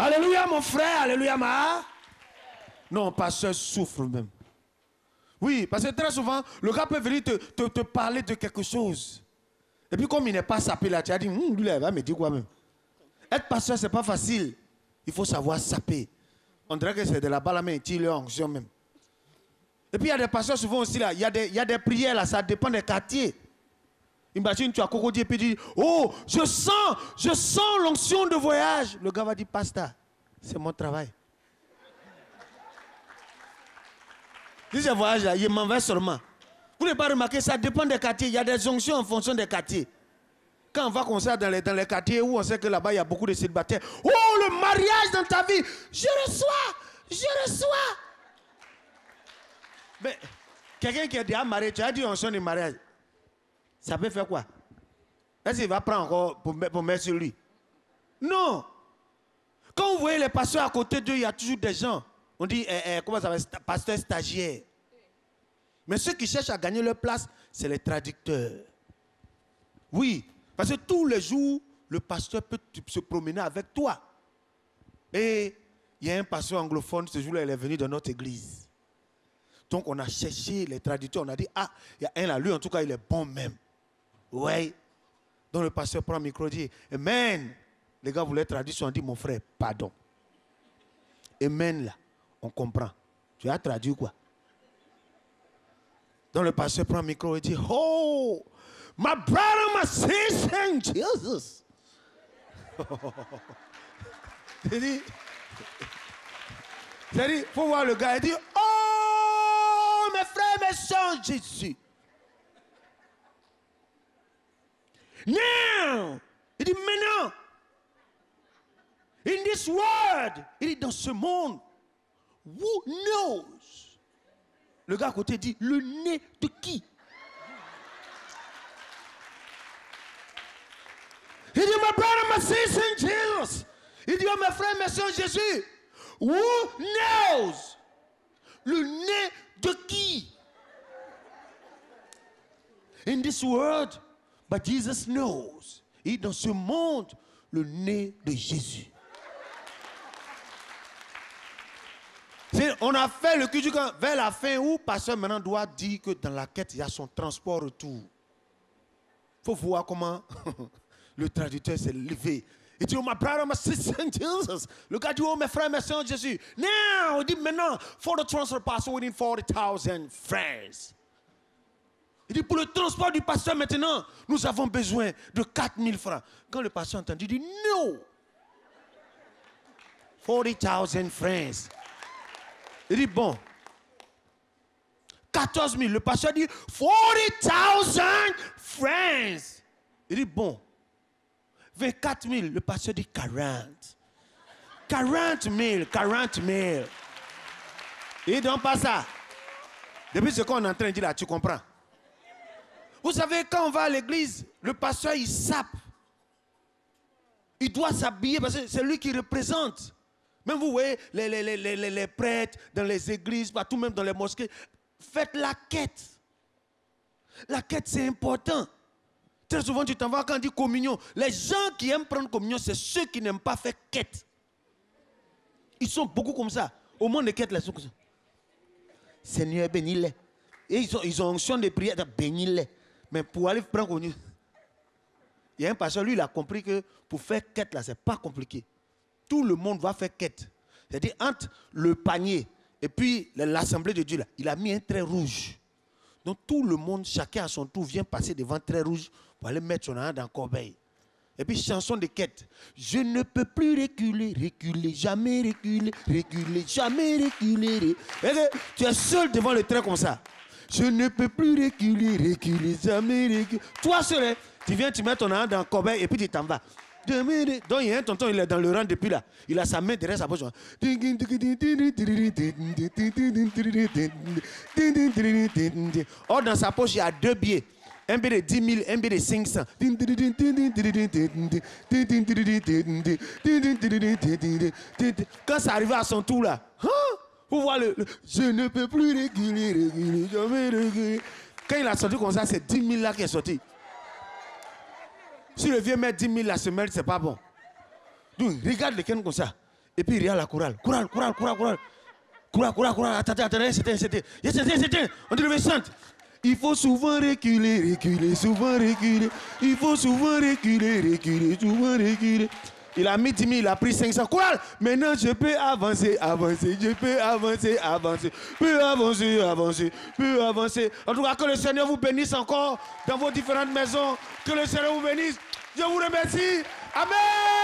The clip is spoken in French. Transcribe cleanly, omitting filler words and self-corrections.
Alléluia, mon frère. Alléluia, ma. Non, pasteur souffre même. Oui, parce que très souvent, le gars peut venir te parler de quelque chose. Et puis comme il n'est pas sapé là, tu as dit, lui, il va me dire quoi même. Être pasteur, ce n'est pas facile. Il faut savoir saper. On dirait que c'est de la balle à main, il leur onction même. Et puis il y a des pasteurs souvent aussi là, il y a des prières là, ça dépend des quartiers. Imagine, tu as cocodier et puis tu dis, oh, je sens l'onction de voyage. Le gars va dire, pasteur, c'est mon travail. Si ce voyage là, il m'en va seulement. Vous n'avez pas remarqué, ça dépend des quartiers. Il y a des onctions en fonction des quartiers. Quand on va comme ça dans les quartiers où on sait que là-bas il y a beaucoup de célibataires. Oh, le mariage dans ta vie, je reçois. Mais quelqu'un qui est déjà marié, tu as dit onction de mariage. Ça peut faire quoi? Est-ce qu'il va prendre encore pour mettre sur lui? Non. Quand vous voyez les pasteurs à côté d'eux, il y a toujours des gens. On dit, comment ça s'appelle, pasteur stagiaire. Mais ceux qui cherchent à gagner leur place, c'est les traducteurs. Oui, parce que tous les jours, le pasteur peut se promener avec toi. Et il y a un pasteur anglophone, ce jour-là, il est venu dans notre église. Donc on a cherché les traducteurs, on a dit, ah, il y a un là, lui en tout cas, il est bon même. Oui. Donc le pasteur prend le micro et dit, Amen. Les gars voulaient traduire, on dit, mon frère, pardon. Amen là, on comprend. Tu as traduit quoi? Donc le pasteur prend le micro et dit, oh, my brother, my sister in Jesus. C'est-à-dire, il faut voir le gars, il dit, oh, mes frères, mes sœurs, Jésus. Now, il dit maintenant, in this world, il dit dans ce monde, who knows? Le gars à côté dit, le nez de qui? Il dit, my brother, my sister in Jesus. Il dit, oh mes frères, mes soeurs, Jésus. Who knows? Le nez de qui? In this world, but Jesus knows. Et dans ce monde, le nez de Jésus. On a fait le cul du camp vers la fin où pasteur maintenant doit dire que dans la quête, il y a son transport retour. Il faut voir comment le traducteur s'est levé. Il dit, oh, my brother, my sister in Jesus. Le gars dit, oh, mes frères, mes sœurs en Jésus. Now, il dit maintenant, for the transfer pastor, we need 40,000 francs. Il dit, pour le transport du pasteur maintenant, nous avons besoin de 4,000 francs. Quand le pasteur entend, il dit, no. 40,000 francs. Il dit, bon. 14 000. Le pasteur dit, 40,000 francs. Il dit, bon. 24 000. Le pasteur dit, 40. 40 000. 40 000. Il dit, donc pas ça. Depuis ce qu'on est en train de dire là, tu comprends? Vous savez, quand on va à l'église, le pasteur, il sape. Il doit s'habiller parce que c'est lui qui représente. Même vous voyez, les prêtres dans les églises, partout même dans les mosquées, faites la quête. La quête, c'est important. Très souvent, tu t'en vas quand on dit communion. Les gens qui aiment prendre communion, c'est ceux qui n'aiment pas faire quête. Ils sont beaucoup comme ça. Au monde de quête, là, ils sont comme ça. Seigneur, bénis-les. Et ils ont onction de prière, bénis-les. Mais pour aller prendre communion, il y a un pasteur, lui, il a compris que pour faire quête, là, c'est pas compliqué. Tout le monde va faire quête. C'est-à-dire, entre le panier et puis l'assemblée de Dieu, là, il a mis un trait rouge. Donc, tout le monde, chacun à son tour, vient passer devant un trait rouge pour aller mettre son argent dans la corbeille. Et puis, chanson de quête. Je ne peux plus reculer, reculer, jamais reculer, reculer, jamais reculer. Et tu es seul devant le trait comme ça. Je ne peux plus reculer, reculer, jamais reculer. Toi seul, tu viens, tu mets ton argent dans la corbeille et puis tu t'en vas. Donc il y a un tonton, il est dans le rang depuis là. Il a sa main derrière sa poche. Or dans sa poche, il y a 2 billets. Un billet de 10 000, un billet de 500. Quand ça arrive à son tour là, vous voyez je ne peux plus reculer, reculer, jamais reculer. Quand il a sorti comme ça, c'est 10 000 là qui est sorti. Si le vieux met 10 000 la semaine, c'est pas bon. Donc, regarde les cannes comme ça. Et puis il y a la chorale. Chorale. Attendez, c'était. On devait chanter. Il faut souvent reculer, souvent reculer. Il faut souvent reculer, souvent reculer. Il a mis 10 000, il a pris 500. Chorale. Maintenant, je peux avancer. Je peux avancer. Peux avancer. En tout cas, que le Seigneur vous bénisse encore dans vos différentes maisons. Que le Seigneur vous bénisse. Je vous remercie. Amen.